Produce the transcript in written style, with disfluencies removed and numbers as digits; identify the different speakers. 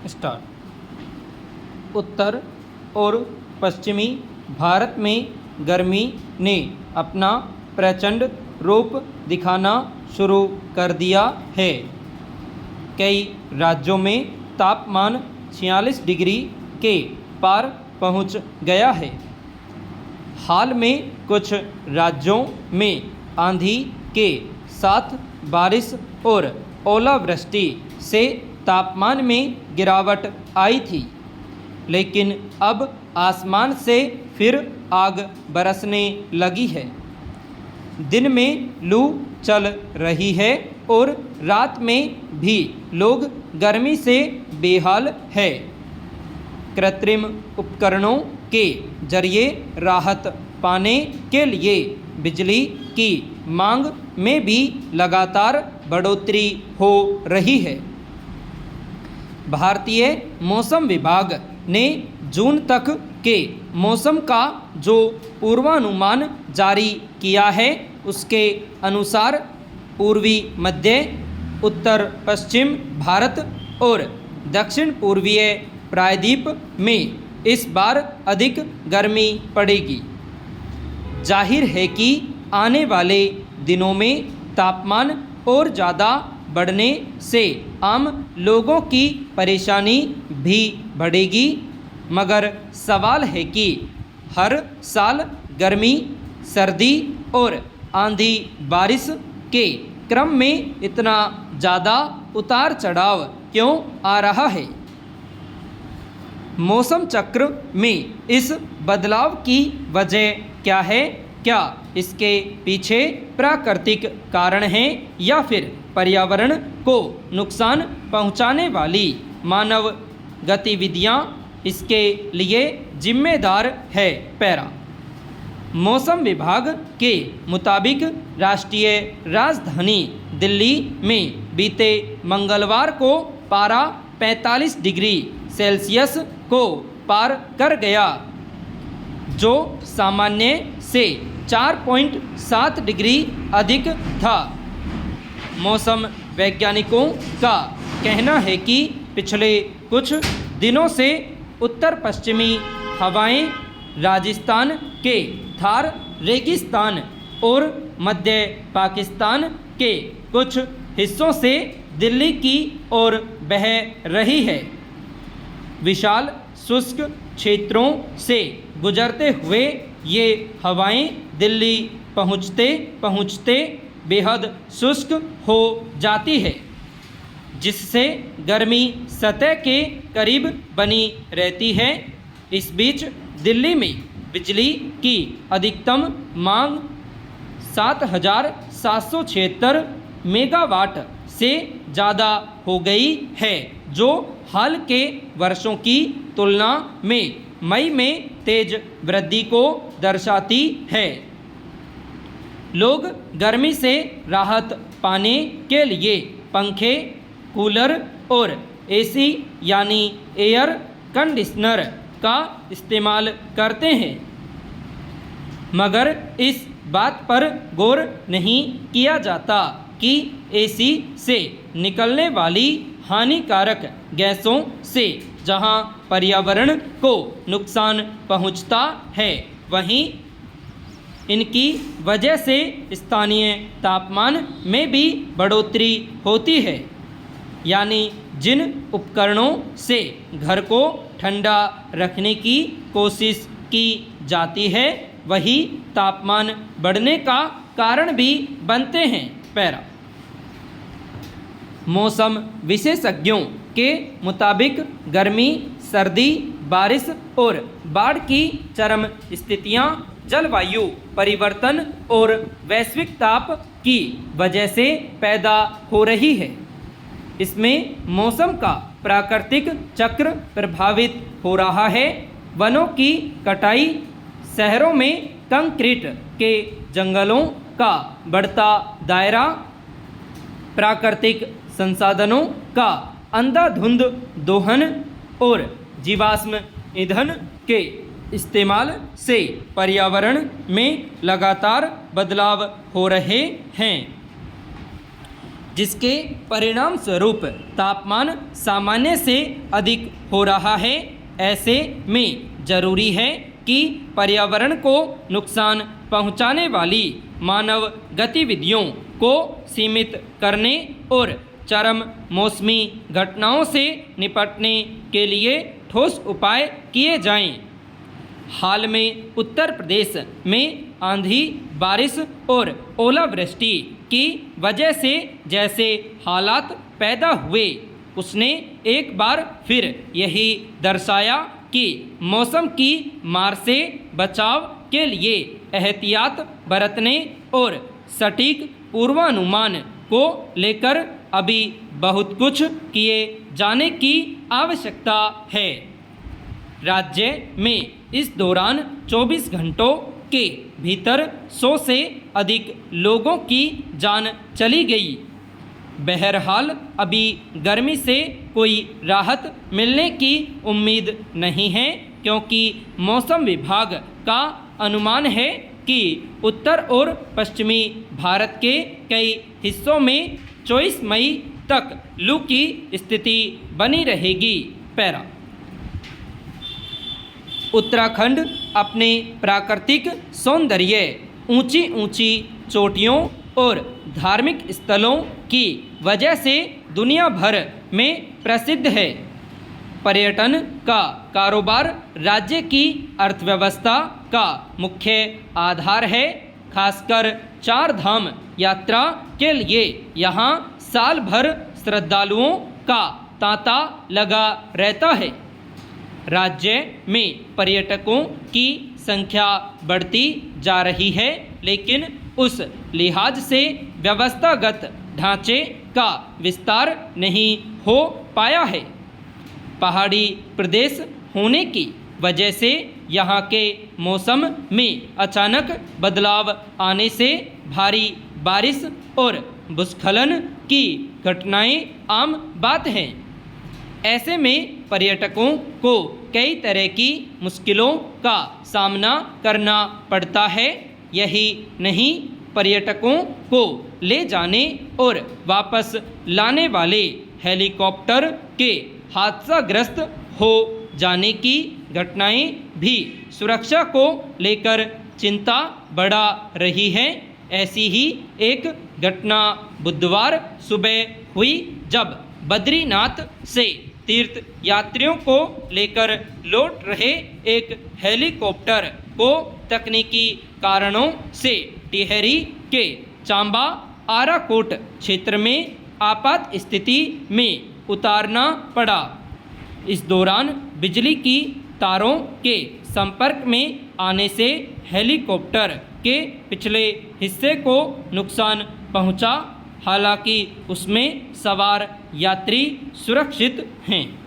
Speaker 1: Start. उत्तर और पश्चिमी भारत में गर्मी ने अपना प्रचंड रूप दिखाना शुरू कर दिया है। कई राज्यों में तापमान 46 डिग्री के पार पहुंच गया है। हाल में कुछ राज्यों में आंधी के साथ बारिश और ओलावृष्टि से तापमान में गिरावट आई थी, लेकिन अब आसमान से फिर आग बरसने लगी है। दिन में लू चल रही है और रात में भी लोग गर्मी से बेहाल है। कृत्रिम उपकरणों के जरिए राहत पाने के लिए बिजली की मांग में भी लगातार बढ़ोतरी हो रही है। भारतीय मौसम विभाग ने जून तक के मौसम का जो पूर्वानुमान जारी किया है, उसके अनुसार पूर्वी मध्य, उत्तर पश्चिम भारत और दक्षिण पूर्वीय प्रायद्वीप में इस बार अधिक गर्मी पड़ेगी। जाहिर है कि आने वाले दिनों में तापमान और ज़्यादा बढ़ने से आम लोगों की परेशानी भी बढ़ेगी, मगर सवाल है कि हर साल गर्मी, सर्दी और आंधी बारिश के क्रम में इतना ज़्यादा उतार चढ़ाव क्यों आ रहा है। मौसम चक्र में इस बदलाव की वजह क्या है? क्या इसके पीछे प्राकृतिक कारण हैं या फिर पर्यावरण को नुकसान पहुंचाने वाली मानव गतिविधियां इसके लिए जिम्मेदार है? पैरा। मौसम विभाग के मुताबिक राष्ट्रीय राजधानी दिल्ली में बीते मंगलवार को पारा 45 डिग्री सेल्सियस को पार कर गया, जो सामान्य से 4.7 डिग्री अधिक था। मौसम वैज्ञानिकों का कहना है कि पिछले कुछ दिनों से उत्तर पश्चिमी हवाएं राजस्थान के थार रेगिस्तान और मध्य पाकिस्तान के कुछ हिस्सों से दिल्ली की ओर बह रही है। विशाल शुष्क क्षेत्रों से गुजरते हुए ये हवाएं दिल्ली पहुँचते पहुँचते बेहद शुष्क हो जाती है, जिससे गर्मी सतह के करीब बनी रहती है। इस बीच दिल्ली में बिजली की अधिकतम मांग 7,776 मेगावाट से ज़्यादा हो गई है, जो हाल के वर्षों की तुलना में मई में तेज वृद्धि को दर्शाती है। लोग गर्मी से राहत पाने के लिए पंखे, कूलर और एसी यानी एयर कंडीशनर का इस्तेमाल करते हैं, मगर इस बात पर गौर नहीं किया जाता कि एसी से निकलने वाली हानिकारक गैसों से जहां पर्यावरण को नुकसान पहुंचता है, वहीं इनकी वजह से स्थानीय तापमान में भी बढ़ोतरी होती है। यानी जिन उपकरणों से घर को ठंडा रखने की कोशिश की जाती है, वही तापमान बढ़ने का कारण भी बनते हैं। पैरा। मौसम विशेषज्ञों के मुताबिक गर्मी, सर्दी, बारिश और बाढ़ की चरम स्थितियां जलवायु परिवर्तन और वैश्विक ताप की वजह से पैदा हो रही है। इसमें मौसम का प्राकृतिक चक्र प्रभावित हो रहा है। वनों की कटाई, शहरों में कंक्रीट के जंगलों का बढ़ता दायरा, प्राकृतिक संसाधनों का अंधाधुंध दोहन और जीवाश्म ईंधन के इस्तेमाल से पर्यावरण में लगातार बदलाव हो रहे हैं, जिसके परिणाम स्वरूप तापमान सामान्य से अधिक हो रहा है। ऐसे में जरूरी है कि पर्यावरण को नुकसान पहुंचाने वाली मानव गतिविधियों को सीमित करने और चरम मौसमी घटनाओं से निपटने के लिए ठोस उपाय किए जाएं। हाल में उत्तर प्रदेश में आंधी, बारिश और ओलावृष्टि की वजह से जैसे हालात पैदा हुए, उसने एक बार फिर यही दर्शाया कि मौसम की मार से बचाव के लिए एहतियात बरतने और सटीक पूर्वानुमान को लेकर अभी बहुत कुछ किए जाने की आवश्यकता है। राज्य में इस दौरान 24 घंटों के भीतर 100 से अधिक लोगों की जान चली गई। बहरहाल अभी गर्मी से कोई राहत मिलने की उम्मीद नहीं है, क्योंकि मौसम विभाग का अनुमान है कि उत्तर और पश्चिमी भारत के कई हिस्सों में 24 मई तक लू की स्थिति बनी रहेगी। पैरा उत्तराखंड अपने प्राकृतिक सौंदर्य, ऊंची ऊंची चोटियों और धार्मिक स्थलों की वजह से दुनिया भर में प्रसिद्ध है। पर्यटन का कारोबार राज्य की अर्थव्यवस्था का मुख्य आधार है। खासकर चार धाम यात्रा के लिए यहाँ साल भर श्रद्धालुओं का तांता लगा रहता है। राज्य में पर्यटकों की संख्या बढ़ती जा रही है, लेकिन उस लिहाज से व्यवस्थागत ढांचे का विस्तार नहीं हो पाया है। पहाड़ी प्रदेश होने की वजह से यहाँ के मौसम में अचानक बदलाव आने से भारी बारिश और भूस्खलन की घटनाएं आम बात हैं। ऐसे में पर्यटकों को कई तरह की मुश्किलों का सामना करना पड़ता है। यही नहीं, पर्यटकों को ले जाने और वापस लाने वाले हेलीकॉप्टर के हादसाग्रस्त हो जाने की घटनाएं भी सुरक्षा को लेकर चिंता बढ़ा रही है। ऐसी ही एक घटना बुधवार सुबह हुई, जब बद्रीनाथ से तीर्थ यात्रियों को लेकर लौट रहे एक हेलीकॉप्टर को तकनीकी कारणों से टिहरी के चांबा आराकोट क्षेत्र में आपात स्थिति में उतारना पड़ा। इस दौरान बिजली की तारों के संपर्क में आने से हेलीकॉप्टर के पिछले हिस्से को नुकसान पहुंचा। हालांकि उसमें सवार यात्री सुरक्षित हैं।